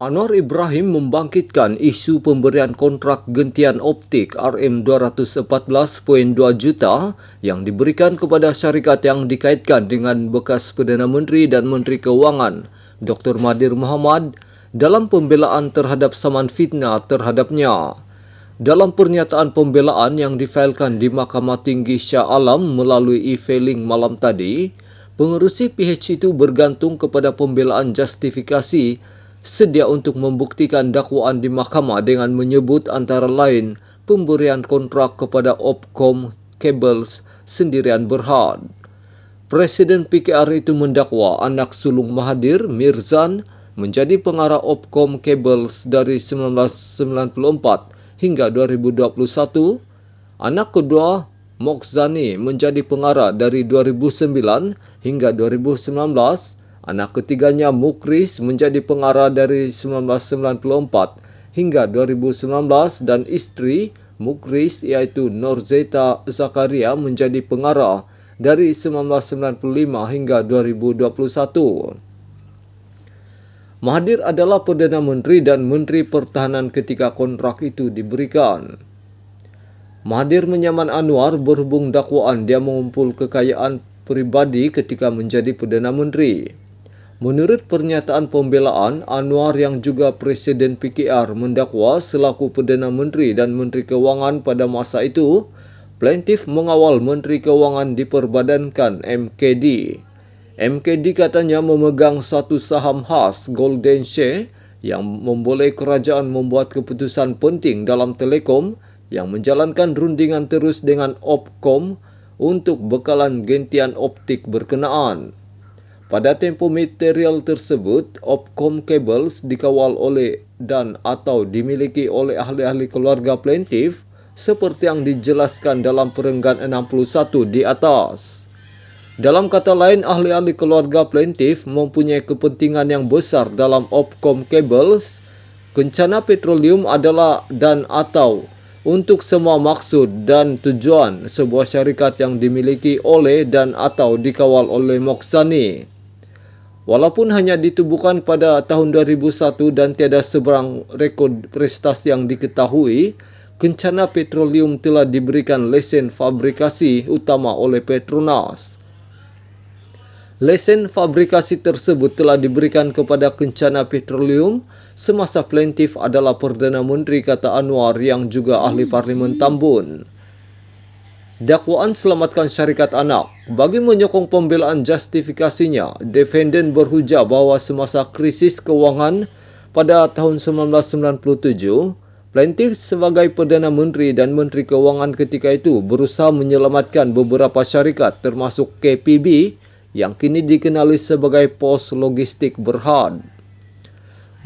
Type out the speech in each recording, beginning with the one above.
Anwar Ibrahim membangkitkan isu pemberian kontrak gentian optik RM214.2 juta yang diberikan kepada syarikat yang dikaitkan dengan bekas Perdana Menteri dan Menteri Keuangan, Dr. Mahathir Mohamad, dalam pembelaan terhadap saman fitnah terhadapnya. Dalam pernyataan pembelaan yang difailkan di Mahkamah Tinggi Shah Alam melalui e-filing malam tadi, pengerusi PH itu bergantung kepada pembelaan justifikasi sedia untuk membuktikan dakwaan di mahkamah dengan menyebut antara lain pemberian kontrak kepada Opkom Cables Sdn Bhd. Presiden PKR itu mendakwa anak sulung Mahathir, Mirzan, menjadi pengarah Opkom Cables dari 1994 hingga 2021. Anak kedua, Mokhzani, menjadi pengarah dari 2009 hingga 2019. Anak ketiganya, Mukris, menjadi pengarah dari 1994 hingga 2019 dan istri Mukris iaitu Norzeta Zakaria menjadi pengarah dari 1995 hingga 2021. Mahathir adalah Perdana Menteri dan Menteri Pertahanan ketika kontrak itu diberikan. Mahathir menyaman Anwar berhubung dakwaan dia mengumpul kekayaan pribadi ketika menjadi Perdana Menteri. Menurut pernyataan pembelaan, Anwar yang juga Presiden PKR mendakwa selaku Perdana Menteri dan Menteri Keuangan pada masa itu, plaintiff mengawal Menteri Keuangan diperbadankan MKD. MKD katanya memegang satu saham khas Golden Share yang memboleh kerajaan membuat keputusan penting dalam telekom yang menjalankan rundingan terus dengan Opkom untuk bekalan gentian optik berkenaan. Pada tempoh material tersebut, Opkom Cables dikawal oleh dan atau dimiliki oleh ahli-ahli keluarga plaintiff seperti yang dijelaskan dalam perenggan 61 di atas. Dalam kata lain, ahli-ahli keluarga plaintiff mempunyai kepentingan yang besar dalam Opkom Cables. Kencana Petroleum adalah dan atau untuk semua maksud dan tujuan sebuah syarikat yang dimiliki oleh dan atau dikawal oleh Mokhzani. Walaupun hanya ditubuhkan pada tahun 2001 dan tiada seberang rekod prestasi yang diketahui, Kencana Petroleum telah diberikan lesen fabrikasi utama oleh Petronas. Lesen fabrikasi tersebut telah diberikan kepada Kencana Petroleum semasa plaintiff adalah Perdana Menteri, kata Anwar yang juga ahli Parlimen Tambun. Dakwaan selamatkan syarikat anak. Bagi menyokong pembelaan justifikasinya, defendant berhujah bahawa semasa krisis kewangan pada tahun 1997, plaintiff sebagai Perdana Menteri dan Menteri Keuangan ketika itu berusaha menyelamatkan beberapa syarikat termasuk KPB yang kini dikenali sebagai Pos Logistik Berhad.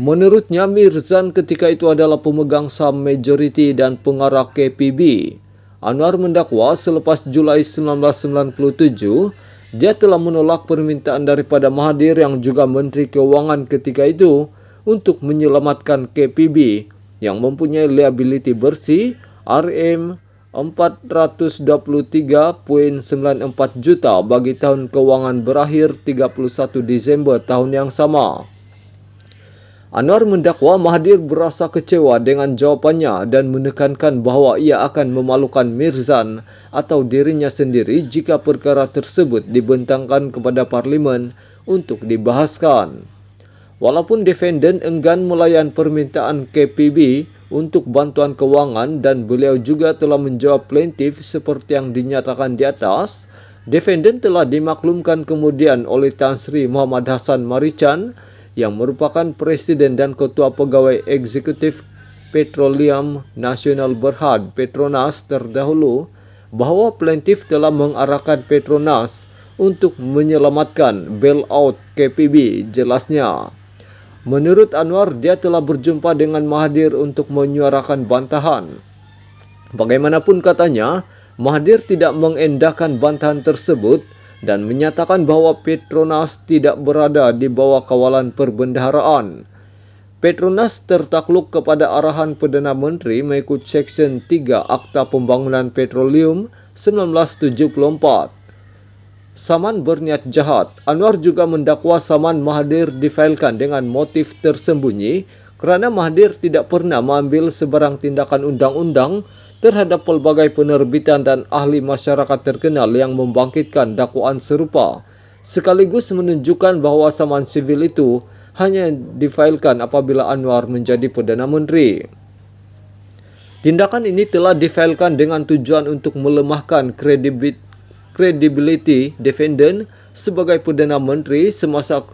Menurutnya, Mirzan ketika itu adalah pemegang saham majoriti dan pengarah KPB. Anwar mendakwa selepas Julai 1997, dia telah menolak permintaan daripada Mahathir yang juga Menteri Keuangan ketika itu untuk menyelamatkan KPB yang mempunyai liability bersih RM423.94 juta bagi tahun keuangan berakhir 31 Disember tahun yang sama. Anwar mendakwa Mahathir berasa kecewa dengan jawapannya dan menekankan bahawa ia akan memalukan Mirzan atau dirinya sendiri jika perkara tersebut dibentangkan kepada Parlimen untuk dibahaskan. Walaupun defendant enggan melayan permintaan KPB untuk bantuan kewangan dan beliau juga telah menjawab plaintiff seperti yang dinyatakan di atas, defendant telah dimaklumkan kemudian oleh Tan Sri Muhammad Hassan Marichan yang merupakan Presiden dan Ketua Pegawai Eksekutif Petroleum Nasional Berhad Petronas terdahulu bahawa plaintiff telah mengarahkan Petronas untuk menyelamatkan bailout KPB, jelasnya. Menurut Anwar, dia telah berjumpa dengan Mahathir untuk menyuarakan bantahan. Bagaimanapun katanya, Mahathir tidak mengendahkan bantahan tersebut dan menyatakan bahawa Petronas tidak berada di bawah kawalan perbendaharaan. Petronas tertakluk kepada arahan Perdana Menteri mengikut Seksyen 3 Akta Pembangunan Petroleum 1974. Saman berniat jahat. Anwar juga mendakwa saman Mahathir difailkan dengan motif tersembunyi kerana Mahathir tidak pernah mengambil sebarang tindakan undang-undang terhadap pelbagai penerbitan dan ahli masyarakat terkenal yang membangkitkan dakwaan serupa, sekaligus menunjukkan bahawa saman sivil itu hanya difailkan apabila Anwar menjadi Perdana Menteri. Tindakan ini telah difailkan dengan tujuan untuk melemahkan kredibiliti defendant sebagai Perdana Menteri semasa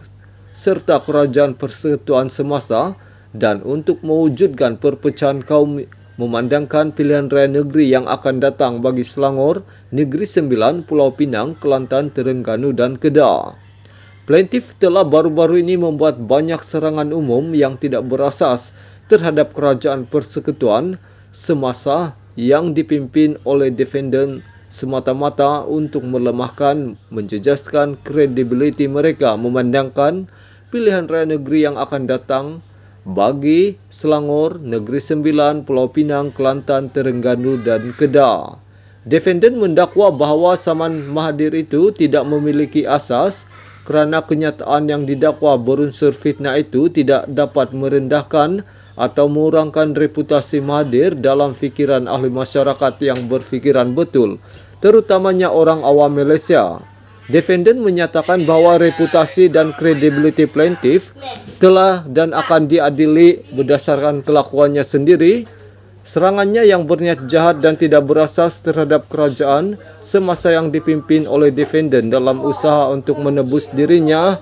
serta kerajaan persekutuan semasa dan untuk mewujudkan perpecahan kaum memandangkan pilihan raya negeri yang akan datang bagi Selangor, Negeri Sembilan, Pulau Pinang, Kelantan, Terengganu dan Kedah. Plaintiff telah baru-baru ini membuat banyak serangan umum yang tidak berasas terhadap kerajaan persekutuan semasa yang dipimpin oleh defendant semata-mata untuk melemahkan, menjejaskan kredibiliti mereka memandangkan pilihan raya negeri yang akan datang bagi Selangor, Negeri Sembilan, Pulau Pinang, Kelantan, Terengganu dan Kedah. Defendant mendakwa bahawa saman Mahathir itu tidak memiliki asas kerana kenyataan yang didakwa berunsur fitnah itu tidak dapat merendahkan atau mengurangkan reputasi Mahathir dalam fikiran ahli masyarakat yang berfikiran betul, terutamanya orang awam Malaysia. Defendant menyatakan bahawa reputasi dan kredibiliti plaintiff telah dan akan diadili berdasarkan kelakuannya sendiri. Serangannya yang berniat jahat dan tidak berasas terhadap kerajaan semasa yang dipimpin oleh defendant dalam usaha untuk menebus dirinya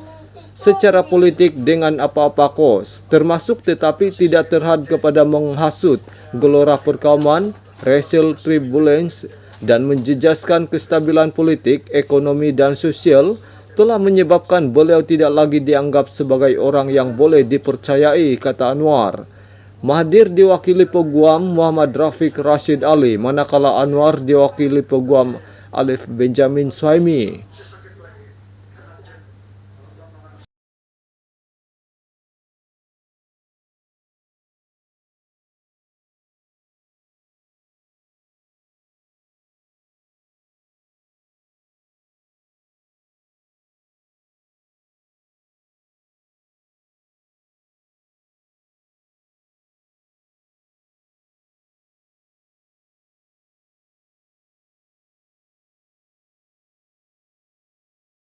secara politik dengan apa-apa kos, termasuk tetapi tidak terhad kepada menghasut gelora perkauman, racial turbulence dan menjejaskan kestabilan politik, ekonomi dan sosial, telah menyebabkan beliau tidak lagi dianggap sebagai orang yang boleh dipercayai, kata Anwar. Mahathir diwakili Peguam Muhammad Rafiq Rashid Ali, manakala Anwar diwakili Peguam Alif Benjamin Suhaimi.